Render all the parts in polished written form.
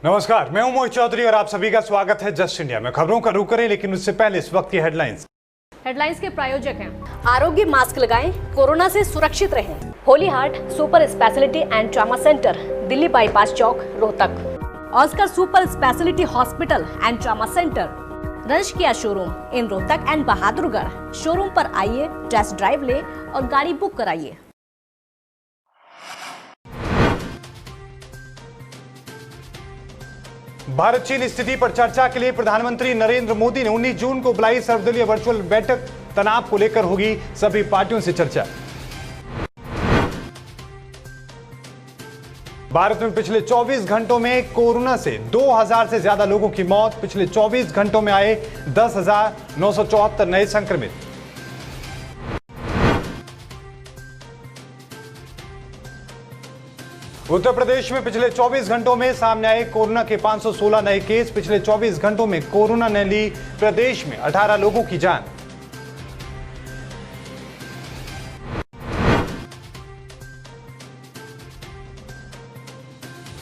नमस्कार, मैं हूं मोहित चौधरी और आप सभी का स्वागत है जस्ट इंडिया में। खबरों का रुख करें, लेकिन उससे पहले इस वक्त की हेडलाइंस के प्रायोजक हैं आरोग्य मास्क लगाएं, कोरोना से सुरक्षित रहें। Holy Heart super speciality and trauma centre, Delhi bypass Chowk, Rohtak. Oscar super speciality hospital and trauma centre, रंश Kia showroom in Rohtak and Bahadurgarh. Showroom पर आइए, टेस्ट ड्राइव ले और गाड़ी बुक कराइए। भारत चीन स्थिति पर चर्चा के लिए प्रधानमंत्री नरेंद्र मोदी ने 19 जून को बुलाई सर्वदलीय वर्चुअल बैठक। तनाव को लेकर होगी सभी पार्टियों से चर्चा। भारत में पिछले 24 घंटों में कोरोना से 2000 से ज्यादा लोगों की मौत। पिछले 24 घंटों में आए 10,974 नए संक्रमित। उत्तर प्रदेश में पिछले 24 घंटों में सामने आए कोरोना के 516 नए केस। पिछले 24 घंटों में कोरोना ने ली प्रदेश में 18 लोगों की जान।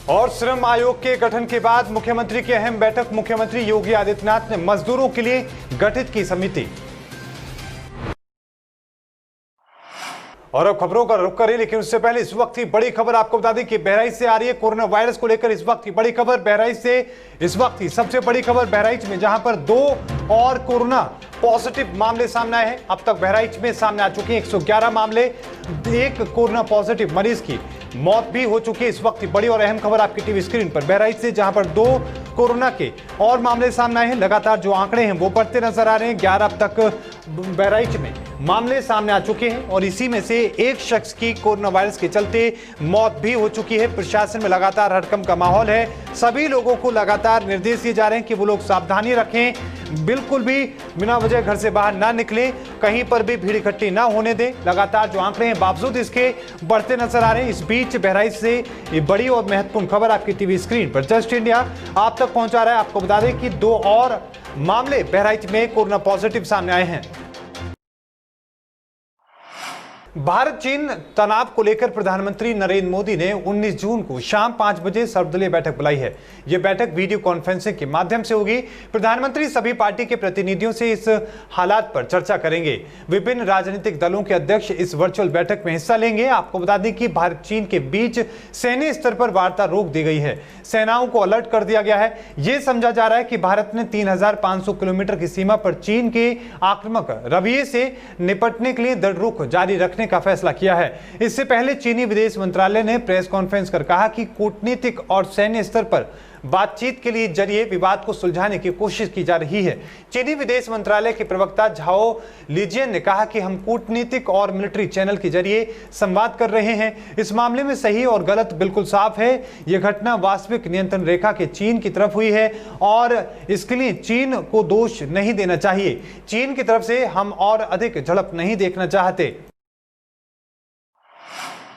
और श्रम आयोग के गठन के बाद मुख्यमंत्री की अहम बैठक। मुख्यमंत्री योगी आदित्यनाथ ने मजदूरों के लिए गठित की समिति। और अब खबरों का रुख करें, लेकिन उससे पहले इस वक्त की बड़ी खबर आपको बता दें कि बहराइच से आ रही है। कोरोना वायरस को लेकर इस वक्त की बड़ी खबर बहराइच से। इस वक्त की सबसे बड़ी खबर बहराइच में, जहां पर 2 और कोरोना पॉजिटिव मामले सामने आए हैं। अब तक बहराइच में सामने आ चुके हैं 111 मामले। एक कोरोना पॉजिटिव मरीज की मौत भी हो चुकी है। इस वक्त की बड़ी और अहम खबर आपकी टीवी स्क्रीन पर बहराइच से, जहां पर 2 कोरोना के और मामले सामने आए हैं। लगातार जो आंकड़े हैं वो बढ़ते नजर आ रहे हैं। 11 अब तक बहराइच में मामले सामने आ चुके हैं और इसी में से एक शख्स की कोरोना वायरस के चलते मौत भी हो चुकी है। प्रशासन में लगातार हड़कंप का माहौल है। सभी लोगों को लगातार निर्देश दिए जा रहे हैं कि वो लोग सावधानी रखें, बिल्कुल भी बिना वजह घर से बाहर ना निकलें, कहीं पर भी भीड़ इकट्ठी ना होने दें। लगातार जो आंकड़े हैं बावजूद इसके बढ़ते नजर आ रहे हैं। इस बीच बहराइच से ये बड़ी और महत्वपूर्ण खबर आपकी टीवी स्क्रीन पर जस्ट इंडिया आप तक पहुंचा रहा है। आपको बता दें कि 2 और मामले बहराइच में कोरोना पॉजिटिव सामने आए हैं। भारत चीन तनाव को लेकर प्रधानमंत्री नरेंद्र मोदी ने 19 जून को शाम 5 बजे सर्वदलीय बैठक बुलाई है। यह बैठक वीडियो कॉन्फ्रेंसिंग के माध्यम से होगी। प्रधानमंत्री सभी पार्टी के प्रतिनिधियों से इस हालात पर चर्चा करेंगे। विभिन्न राजनीतिक दलों के अध्यक्ष इस वर्चुअल बैठक में हिस्सा लेंगे। आपको बता दें कि भारत चीन के बीच सैन्य स्तर पर वार्ता रोक दी गई है। सेनाओं को अलर्ट कर दिया गया है। यह समझा जा रहा है कि भारत ने 3500 किलोमीटर की सीमा पर चीन के आक्रामक रवैये से निपटने के लिए दृढ़ रुख जारी रखने का फैसला किया है। इससे पहले चीनी विदेश मंत्रालय ने प्रेस कॉन्फ्रेंस कर कहा कि कूटनीतिक और सैन्य स्तर पर बातचीत के लिए जरिए विवाद को सुलझाने की कोशिश की जा रही है। चीनी विदेश मंत्रालय के प्रवक्ता झाओ लिजियन ने कहा कि हम कूटनीतिक और मिलिट्री चैनल के जरिए संवाद कर रहे हैं। इस मामले में सही और गलत बिल्कुल साफ है। यह घटना वास्तविक नियंत्रण रेखा के चीन की तरफ हुई है और इसके लिए चीन को दोष नहीं देना चाहिए। चीन की तरफ से हम और अधिक झड़प नहीं देखना चाहते।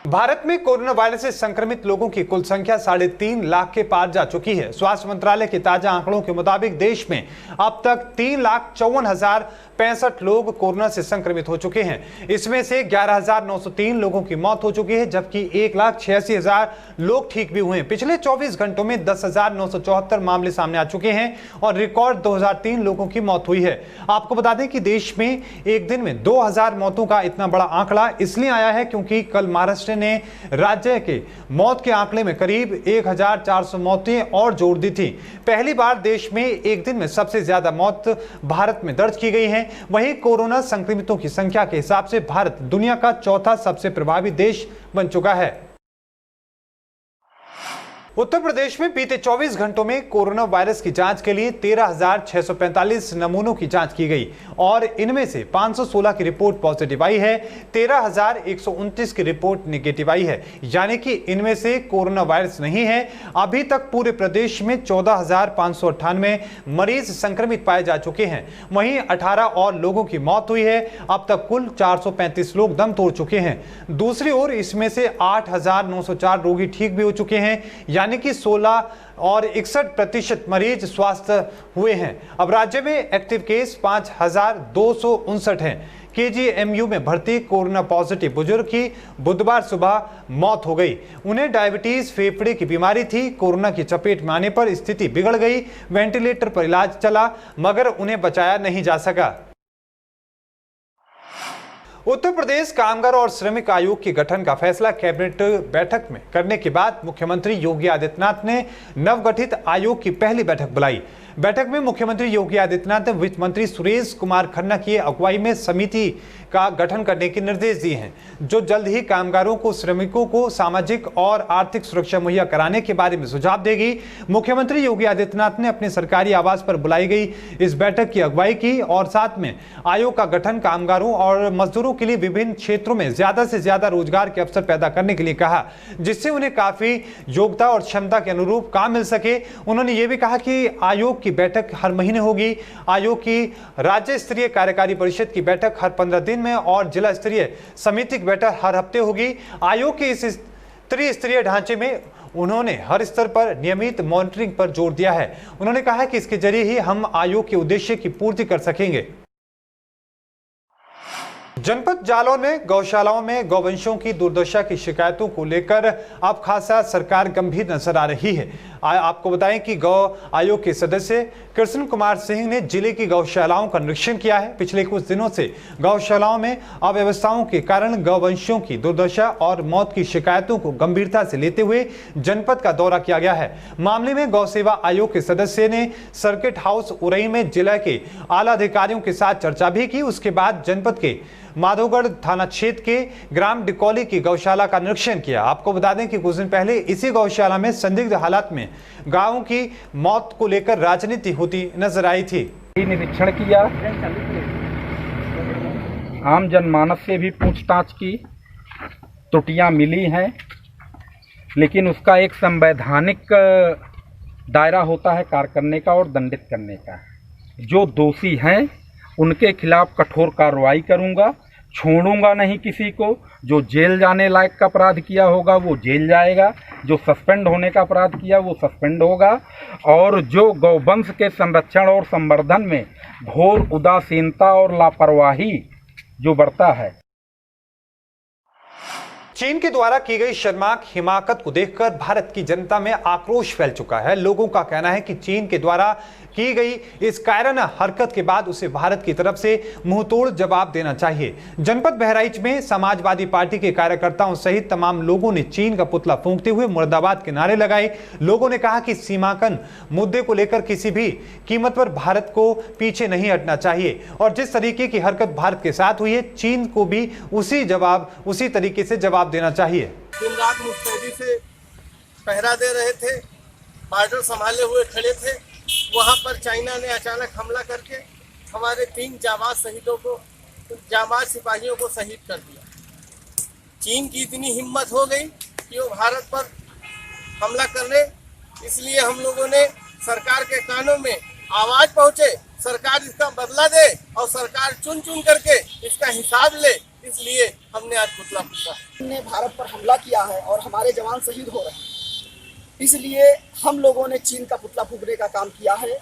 भारत में कोरोना वायरस से संक्रमित लोगों की कुल संख्या 3.5 लाख के पार जा चुकी है। स्वास्थ्य मंत्रालय के ताजा आंकड़ों के मुताबिक देश में अब तक 3,54,065 लोग कोरोना से संक्रमित हो चुके हैं। इसमें से 11,903 लोगों की मौत हो चुकी है, जबकि 1,86,000 लोग ठीक भी हुए हैं। पिछले 24 घंटों में 10,974 मामले सामने आ चुके हैं और रिकॉर्ड 2003 लोगों की मौत हुई है। आपको बता दें कि देश में एक दिन में 2000 मौतों का इतना बड़ा आंकड़ा इसलिए आया है क्योंकि कल महाराष्ट्र ने राज्य के मौत के आंकड़े में करीब 1400 मौतें और जोड़ दी थी। पहली बार देश में एक दिन में सबसे ज्यादा मौत भारत में दर्ज की गई है। वहीं कोरोना संक्रमितों की संख्या के हिसाब से भारत दुनिया का 4था सबसे प्रभावी देश बन चुका है। उत्तर प्रदेश में बीते 24 घंटों में कोरोना वायरस की जांच के लिए 13,645 नमूनों की जांच की गई और इनमें से 516 की रिपोर्ट पॉजिटिव आई है। 13,129 की रिपोर्ट नेगेटिव आई है, यानी कि इनमें से कोरोना वायरस नहीं है। अभी तक पूरे प्रदेश में 14,598 मरीज संक्रमित पाए जा चुके हैं। वहीं 18 और लोगों की मौत हुई है। अब तक कुल 435 लोग दम तोड़ चुके हैं। दूसरी ओर इसमें से 8,904 रोगी ठीक भी हो चुके हैं, यानी कि 16 और 61% मरीज स्वस्थ हुए हैं। अब राज्य में एक्टिव केस 5,259 हैं। KGMU में भर्ती कोरोना पॉजिटिव बुजुर्ग की बुधवार सुबह मौत हो गई। उन्हें डायबिटीज फेफड़े की बीमारी थी। कोरोना की चपेट में आने पर स्थिति बिगड़ गई। वेंटिलेटर पर इलाज चला मगर उन्हें बचाया नहीं जा सका। उत्तर प्रदेश कामगार और श्रमिक आयोग के गठन का फैसला कैबिनेट बैठक में करने के बाद मुख्यमंत्री योगी आदित्यनाथ ने नवगठित आयोग की पहली बैठक बुलाई। बैठक में मुख्यमंत्री योगी आदित्यनाथ ने वित्त मंत्री सुरेश कुमार खन्ना की अगुवाई में समिति का गठन करने के निर्देश दिए हैं, जो जल्द ही कामगारों को, श्रमिकों को सामाजिक और आर्थिक सुरक्षा मुहैया कराने के बारे में सुझाव देगी। मुख्यमंत्री योगी आदित्यनाथ ने अपने सरकारी आवास पर बुलाई गई इस बैठक की अगुवाई की और साथ में आयोग का गठन कामगारों और मजदूरों के लिए विभिन्न क्षेत्रों में ज्यादा से ज्यादा रोजगार के अवसर पैदा करने के लिए कहा, जिससे उन्हें काफी योग्यता और क्षमता के अनुरूप काम मिल सके। उन्होंने ये भी कहा कि आयोग की बैठक हर महीने होगी। आयोग की राज्य स्तरीय कार्यकारी परिषद की बैठक हर 15 दिन में और जिला स्तरीय समिति की बैठक हर हफ्ते होगी। आयोग के इस त्रिस्तरीय ढांचे में उन्होंने हर स्तर पर नियमित मॉनिटरिंग पर जोर दिया है। उन्होंने कहा कि इसके जरिए ही हम आयोग के उद्देश्य की पूर्ति कर सकेंगे। जनपद जालौन में गौशालाओं में गौवंशों की दुर्दशा की शिकायतों को लेकर अब खासा सरकार गंभीर नजर आ रही है। आपको बताएं कि गौ आयोग के सदस्य कृष्ण कुमार सिंह ने जिले की गौशालाओं का निरीक्षण किया है। पिछले कुछ दिनों से गौशालाओं में अव्यवस्थाओं के कारण गौवंशों की दुर्दशा और मौत की शिकायतों को गंभीरता से लेते हुए जनपद का दौरा किया गया है। मामले में गौ सेवा आयोग के सदस्य ने सर्किट हाउस उरई में जिला के आला अधिकारियों के साथ चर्चा भी की। उसके बाद जनपद के माधोगढ़ थाना क्षेत्र के ग्राम डिकौली की गौशाला का निरीक्षण किया। आपको बता दें कि कुछ दिन पहले इसी गौशाला में संदिग्ध हालात में गायों की मौत को लेकर राजनीति होती नजर आई थी। निरीक्षण किया, आम जनमानस से भी पूछताछ की, त्रुटियां मिली हैं, लेकिन उसका एक संवैधानिक दायरा होता है कार्य करने का और दंडित करने का। जो दोषी हैं उनके खिलाफ कठोर कार्रवाई करूंगा, छोड़ूंगा नहीं किसी को। जो जेल जाने लायक का अपराध किया होगा वो जेल जाएगा, जो सस्पेंड होने का अपराध किया वो सस्पेंड होगा, और जो गौवंश के संरक्षण और संवर्धन में घोर उदासीनता और लापरवाही जो बरता है। चीन के द्वारा की गई शर्मनाक हिमाकत को देखकर भारत की जनता में आक्रोश फैल चुका है। लोगों का कहना है कि चीन के द्वारा की गई इस कायराना हरकत के बाद उसे भारत की तरफ से मुंहतोड़ जवाब देना चाहिए। जनपद बहराइच में समाजवादी पार्टी के कार्यकर्ताओं सहित तमाम लोगों ने चीन का पुतला फूंकते हुए मुर्दाबाद के नारे लगाए। लोगों ने कहा कि सीमांकन मुद्दे को लेकर किसी भी कीमत पर भारत को पीछे नहीं हटना चाहिए और जिस तरीके की हरकत भारत के साथ हुई है, चीन को भी उसी तरीके से जवाब देना चाहिए। दिन रात मुस्तैदी से पहरा दे रहे थे, बॉर्डर संभाले हुए खड़े थे। वहां पर चाइना ने अचानक हमला करके हमारे 3 जाबाज शहीदों को, जाबाज सिपाहियों को शहीद कर दिया। चीन की इतनी हिम्मत हो गई कि वो भारत पर हमला करने, इसलिए हम लोगों ने सरकार के कानों में आवाज पहुंचे, सरकार इसका बदला दे और सरकार चुन चुन करके इसका हिसाब ले। इसलिए हमने आज पुतला फूंका। हमने भारत पर हमला किया है और हमारे जवान शहीद हो रहे हैं, इसलिए हम लोगों ने चीन का पुतला फूंकने का काम किया है।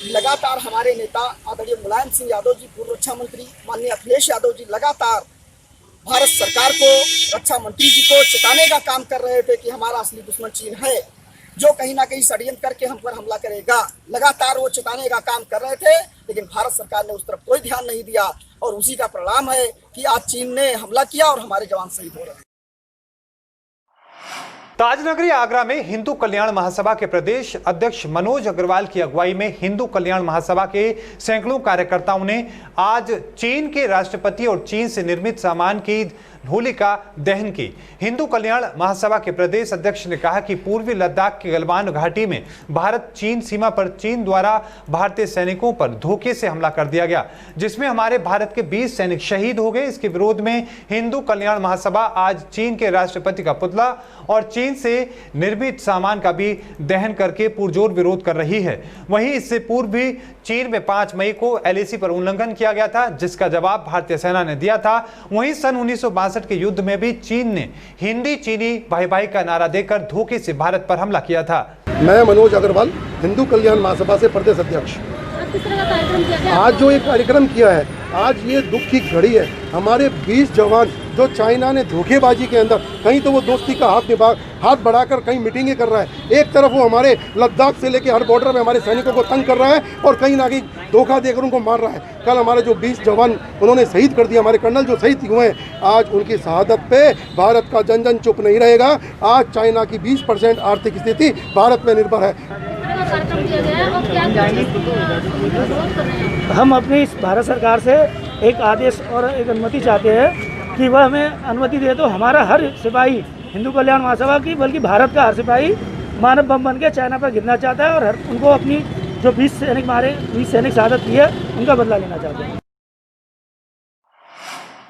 लगातार हमारे नेता आदरणीय मुलायम सिंह यादव जी, पूर्व रक्षा मंत्री माननीय अखिलेश यादव जी लगातार भारत सरकार को, रक्षा मंत्री जी को चेताने का काम कर रहे थे कि हमारा असली दुश्मन चीन है, जो कहीं ना कहीं षड्यंत्र करके हम पर हमला करेगा। लगातार वो चेताने का काम कर रहे थे, लेकिन भारत सरकार ने उस तरफ कोई ध्यान नहीं दिया और उसी का परिणाम है कि आज चीन ने हमला किया और हमारे जवान शहीद हो रहे हैं। ताजनगरी आगरा में हिंदू कल्याण महासभा के प्रदेश अध्यक्ष मनोज अग्रवाल की अगुवाई में हिंदू कल्याण महासभा के सैकड़ों कार्यकर्ताओं ने आज चीन के राष्ट्रपति और चीन से निर्मित सामान की होलिका दहन की। हिंदू कल्याण महासभा के प्रदेश अध्यक्ष ने कहा कि पूर्वी लद्दाख के गलवान घाटी में भारत चीन सीमा पर चीन द्वारा भारतीय सैनिकों पर धोखे से हमला कर दिया गया, जिसमें हमारे भारत के 20 सैनिक शहीद हो गए। इसके विरोध में हिंदू कल्याण महासभा आज चीन के राष्ट्रपति का पुतला और चीन से निर्मित सामान का भी दहन करके पुरजोर विरोध कर रही है। वहीं इससे पूर्व भी चीन में 5 मई को LAC पर उल्लंघन किया गया था, जिसका जवाब भारतीय सेना ने दिया था। वहीं सन 1962 के युद्ध में भी चीन ने हिंदी चीनी भाई भाई का नारा देकर धोखे से भारत पर हमला किया था। मैं मनोज अग्रवाल, हिंदू कल्याण महासभा से प्रदेश अध्यक्ष। आज जो एक कार्यक्रम किया है आज ये दुख की घड़ी है। हमारे 20 जवान जो चाइना ने धोखेबाजी के अंदर कहीं तो वो दोस्ती का हाथ बढ़ाकर कहीं मीटिंगें कर रहा है, एक तरफ वो हमारे लद्दाख से लेकर हर बॉर्डर में हमारे सैनिकों को तंग कर रहा है और कहीं ना कहीं धोखा देकर उनको मार रहा है। कल हमारे जो 20 जवान उन्होंने शहीद कर दिया, हमारे कर्नल जो शहीद हुए हैं, आज उनकी शहादत पे भारत का जन जन चुप नहीं रहेगा। आज चाइना की 20% आर्थिक स्थिति भारत में निर्भर है। हम अपनी इस भारत सरकार से एक आदेश और एक अनुमति चाहते हैं कि वह हमें अनुमति दे तो हमारा हर सिपाही हिंदू कल्याण महासभा की बल्कि भारत का हर सिपाही मानव बम बन के चाइना पर गिरना चाहता है और उनको अपनी जो 20 सैनिक शहादत की है उनका बदला लेना चाहते हैं।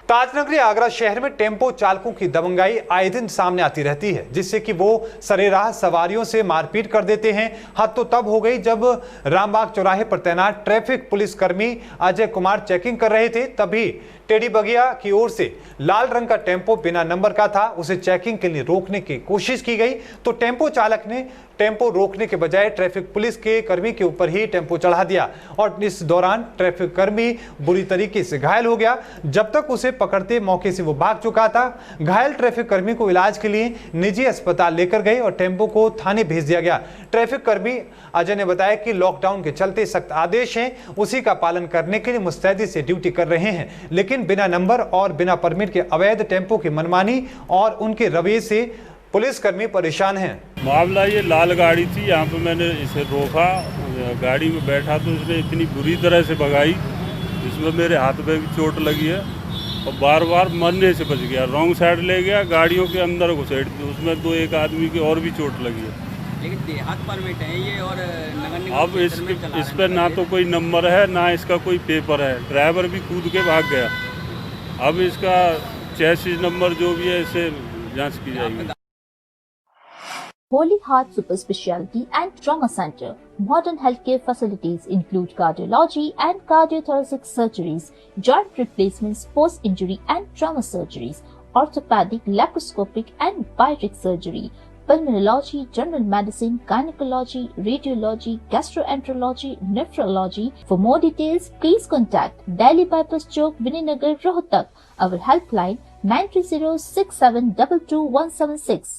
ताजनगरी आगरा शहर में टेम्पो चालकों की दबंगाई आए दिन सामने आती रहती है, जिससे कि वो सरेराह सवारियों से मारपीट कर देते हैं। हद तो तब हो गई जब रामबाग चौराहे पर तैनात ट्रैफिक पुलिसकर्मी अजय कुमार चेकिंग कर रहे थे, तभी टेडी बगिया की ओर से लाल रंग का टेम्पो बिना नंबर का था, उसे चेकिंग के लिए रोकने की कोशिश की गई तो टेम्पो चालक ने टेम्पो रोकने के बजाय ट्रैफिक पुलिस के कर्मी के ऊपर ही टेम्पो चढ़ा दिया और इस दौरान ट्रैफिक कर्मी बुरी तरीके से घायल हो गया। जब तक उसे पकड़ते मौके से वो भाग चुका था। घायल ट्रैफिक कर्मी को इलाज के लिए निजी अस्पताल लेकर गए और टेम्पो को थाने भेज दिया गया। ट्रैफिक कर्मी अजय ने बताया कि लॉकडाउन के चलते सख्त आदेश हैं, उसी का पालन करने के लिए मुस्तैदी से ड्यूटी कर रहे हैं, लेकिन बिना नंबर और बिना परमिट के अवैध टेम्पो की मनमानी और उनके रवैये से पुलिसकर्मी परेशान हैं। मामला ये लाल गाड़ी थी, यहाँ पे मैंने इसे रोका, गाड़ी में बैठा तो इसने इतनी बुरी तरह से भगाई जिसमें मेरे हाथ पे भी चोट लगी है और बार बार मरने से बच गया। रॉन्ग साइड ले गया, गाड़ियों के अंदर घुसेड़ दी, उसमें तो एक आदमी की और भी चोट लगी है। लेकिन देहात परमिट है ये और नगर निगम अब इस पर ना तो कोई नंबर है ना इसका कोई पेपर है, ड्राइवर भी कूद के भाग गया। अब इसका चेसिस नंबर जो भी है इसे जांच की जाएगी। Holy Heart Super Speciality and Trauma Center. Modern healthcare facilities include cardiology and cardiothoracic surgeries, joint replacements, post-injury and trauma surgeries, orthopedic, laparoscopic and bariatric surgery, pulmonology, general medicine, gynecology, radiology, gastroenterology, nephrology. For more details, please contact Delhi Bypass Chowk, Vininagar, Rohtak. Our helpline 9306722176.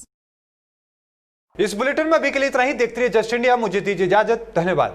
इस bulletin में अभी के लिए इतना ही। देखते रहिए just India. मुझे दीजिए इजाजत। धन्यवाद।